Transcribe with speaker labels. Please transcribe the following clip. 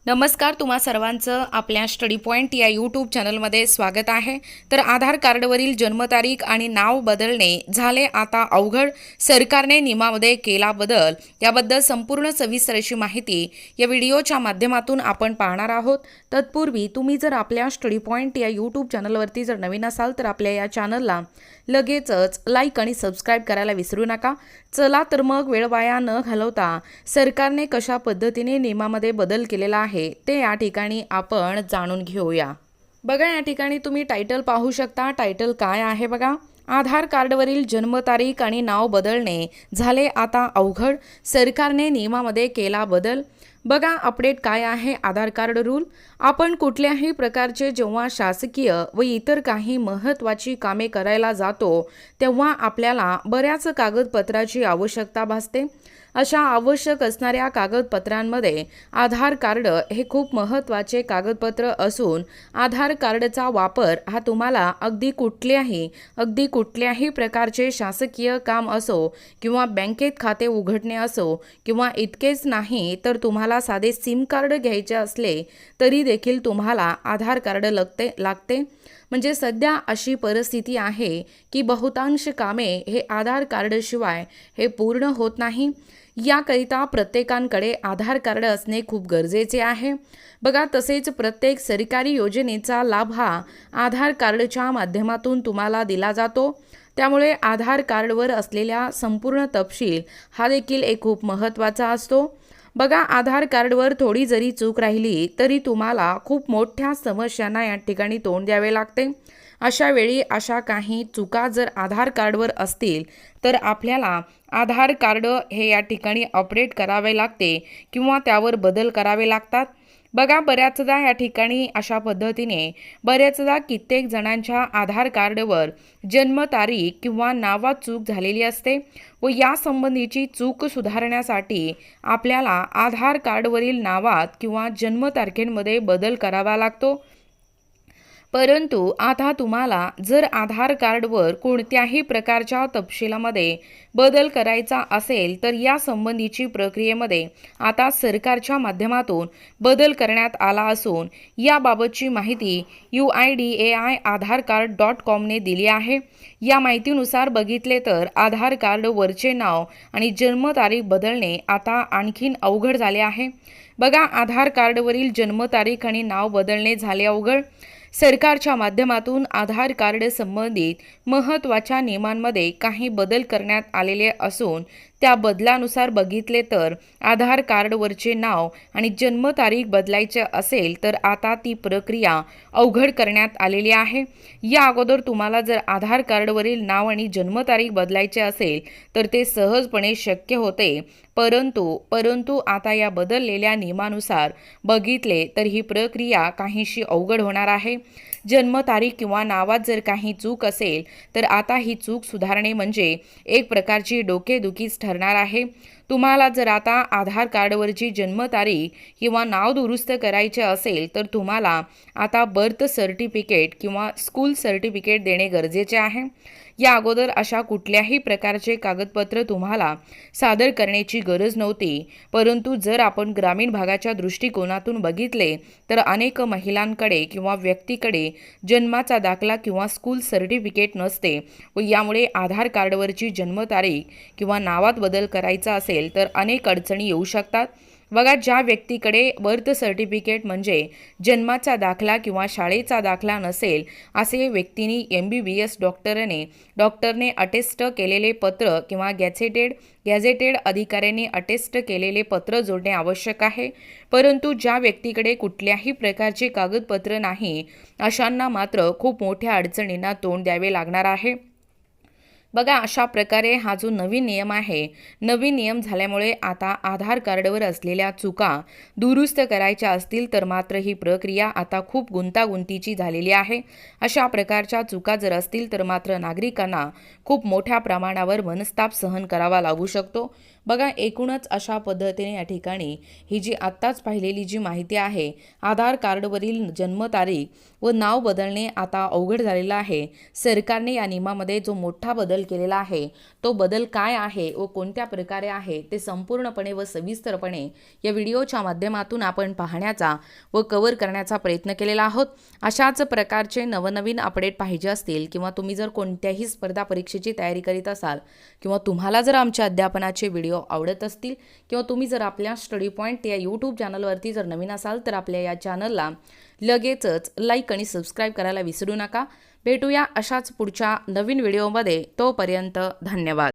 Speaker 1: नमस्कार, तुम्हा सर्वांचं आपल्या स्टडी पॉइंट या यूट्यूब चॅनलमध्ये स्वागत आहे। तर आधार कार्डवरील जन्मतारीख आणि नाव बदलणे झाले आता अवघड, सरकारने नियमामध्ये केला बदल। याबद्दल संपूर्ण सविस्तर अशी माहिती या व्हिडिओच्या माध्यमातून आपण पाहणार आहोत। तत्पूर्वी तुम्ही जर आपल्या स्टडी पॉइंट या यूट्यूब चॅनलवरती जर नवीन असाल तर आपल्या या चॅनलला लगेचच लाईक आणि सबस्क्राईब करायला विसरू नका। चला तर मग वेळ वाया न घालवता सरकारने कशा पद्धतीने नियमामध्ये बदल केलेला आहे ते या ठिकाणी आपण जाणून घेऊया। बघा, या ठिकाणी तुम्ही टायटल पाहू शकता। टायटल काय आहे बघा, आधार कार्डवरील जन्मतारीख आणि नाव बदलणे झाले आता अवघड, सरकारने नियमामध्ये केला बदल। बघा, अपडेट काय आहे आधार कार्ड रूल। आपण कुठल्याही प्रकारचे जेव्हा शासकीय व इतर काही महत्त्वाची कामे करायला जातो तेव्हा आपल्याला बऱ्याच कागदपत्राची आवश्यकता भासते। अशा आवश्यक असणाऱ्या कागदपत्रांमध्ये आधार कार्ड हे खूप महत्त्वाचे कागदपत्र असून आधार कार्डचा वापर हा तुम्हाला अगदी कुठल्याही प्रकारचे शासकीय काम असो किंवा बँकेत खाते उघडणे असो किंवा इतकेच नाही तर तुम्हाला साधे सिम कार्ड घ्यायचे असले तरी देखील तुम्हाला आधार कार्ड लागते। म्हणजे सध्या अशी परिस्थिती आहे की बहुतांश कामे हे आधार कार्डशिवाय हे पूर्ण होत नाही। याकरिता प्रत्येकाकडे आधार कार्ड असणे खूप गरजेचे आहे। बघा, तसेच प्रत्येक सरकारी योजनेचा लाभ हा आधार कार्डच्या माध्यमातून तुम्हाला दिला जातो। त्यामुळे आधार कार्डवर असलेल्या संपूर्ण तपशील हा देखील एक खूप महत्त्वाचा असतो। बघा, आधार कार्डवर थोडी जरी चूक राहिली तरी तुम्हाला खूप मोठ्या समस्यांना या ठिकाणी तोंड द्यावे लागते। अशा वेळी अशा काही चुका जर आधार कार्डवर असतील तर आपल्याला आधार कार्ड हे या ठिकाणी अपडेट करावे लागते किंवा त्यावर बदल करावे लागतात। बघा, बऱ्याचदा या ठिकाणी अशा पद्धतीने कित्येक जणांच्या आधार कार्डवर जन्मतारीख किंवा नावात चूक झालेली असते व या संबंधीची चूक सुधारण्यासाठी आपल्याला आधार कार्डवरील नावात किंवा जन्मतारखेमध्ये बदल करावा लागतो। परंतु आता तुम्हाला जर आधार कार्डवर कोणत्याही प्रकारच्या तपशिलामध्ये बदल करायचा असेल तर या संबंधीची प्रक्रियेमध्ये आता सरकारच्या माध्यमातून बदल करण्यात आला असून याबाबतची माहिती UIDAI aadharcard.com ने दिली आहे। या माहितीनुसार बघितले तर आधार कार्डवरचे नाव आणि जन्मतारीख बदलणे आता आणखीन अवघड झाले आहे। बघा, आधार कार्डवरील जन्मतारीख आणि नाव बदलणे झाले अवघड। सरकारच्या माध्यमातून आधार कार्ड संबंधित महत्त्वाच्या नियमांमध्ये काही बदल करण्यात आलेले असून त्या बदलानुसार बघितले तर आधार कार्डवरचे नाव आणि जन्मतारीख बदलायचे असेल तर आता ती प्रक्रिया अवघड करण्यात आलेली आहे। या अगोदर तुम्हाला जर आधार कार्डवरील नाव आणि जन्मतारीख बदलायचे असेल तर ते सहजपणे शक्य होते। परंतु आता या बदललेल्या नियमानुसार बघितले तर ही प्रक्रिया काहीशी अवघड होणार आहे। जन्मतारीख किंवा नावात जर काही चूक असेल तर आता ही चूक सुधारणे म्हणजे एक प्रकारची डोकेदुखीच ठरणार आहे। तुम्हाला जर आता आधार कार्डवरची जन्मतारीख किंवा नाव दुरुस्त करायचे असेल तर तुम्हाला आता बर्थ सर्टिफिकेट किंवा स्कूल सर्टिफिकेट देणे गरजेचे आहे। या अगोदर अशा कुठल्याही प्रकारचे कागदपत्र तुम्हाला सादर करण्याची गरज नव्हती। परंतु जर आपण ग्रामीण भागाच्या दृष्टिकोनातून बघितले तर अनेक महिलांकडे किंवा व्यक्तीकडे जन्माचा दाखला किंवा स्कूल सर्टिफिकेट नसते व यामुळे आधार कार्डवरची जन्मतारीख किंवा नावात बदल करायचा असेल तर अनेक अडचणी येऊ शकतात। बघा, ज्या व्यक्तीकडे बर्थ सर्टिफिकेट म्हणजे जन्माचा दाखला किंवा शाळेचा दाखला नसेल असे व्यक्तींनी MBBS डॉक्टरने अटेस्ट केलेले पत्र किंवा गॅझेटेड अधिकाऱ्यांनी अटेस्ट केलेले पत्र जोडणे आवश्यक आहे। परंतु ज्या व्यक्तीकडे कुठल्याही प्रकारचे कागदपत्र नाही अशांना मात्र खूप मोठ्या अडचणींना तोंड द्यावे लागणार आहे। बघा, अशा प्रकारे हा जो नवीन नियम झाल्यामुळे आता आधार कार्डवर असलेल्या चुका दुरुस्त करायच्या असतील तर मात्र ही प्रक्रिया आता खूप गुंतागुंतीची झालेली आहे। अशा प्रकारच्या चुका जर असतील तर मात्र नागरिकांना खूप मोठ्या प्रमाणावर मनस्ताप सहन करावा लागू शकतो। बघा, एकूणच अशा पद्धतीने या ठिकाणी ही जी आत्ताच पाहिलेली जी माहिती आहे, आधार कार्डवरील जन्मतारीख व नाव बदलणे आता अवघड झालेलं आहे. सरकारने या नियमामध्ये जो मोठा बदल केलेला आहे, तो बदल काय आहे व कोणत्या प्रकारे आहे ते संपूर्णपणे व सविस्तरपणे या व्हिडिओच्या माध्यमातून आपण पाहण्याचा व कव्हर करण्याचा प्रयत्न केलेला आहोत. अशाच प्रकारचे नवनवीन अपडेट पाहिजे असतील किंवा तुम्ही जर कोणत्याही स्पर्धा परीक्षेची तयारी करीत असाल किंवा तुम्हाला जर आमच्या अध्यापनाचे व्हिडिओ आवडत असतील किंवा तुम्ही जर आपल्या स्टडी पॉईंट या यूट्यूब चॅनलवरती जर नवीन असाल तर आपल्या या चॅनलला लगेचच लाईक आणि सबस्क्राईब करायला विसरू नका. भेटूया अशाच पुढच्या नवीन व्हिडिओमध्ये. तोपर्यंत धन्यवाद.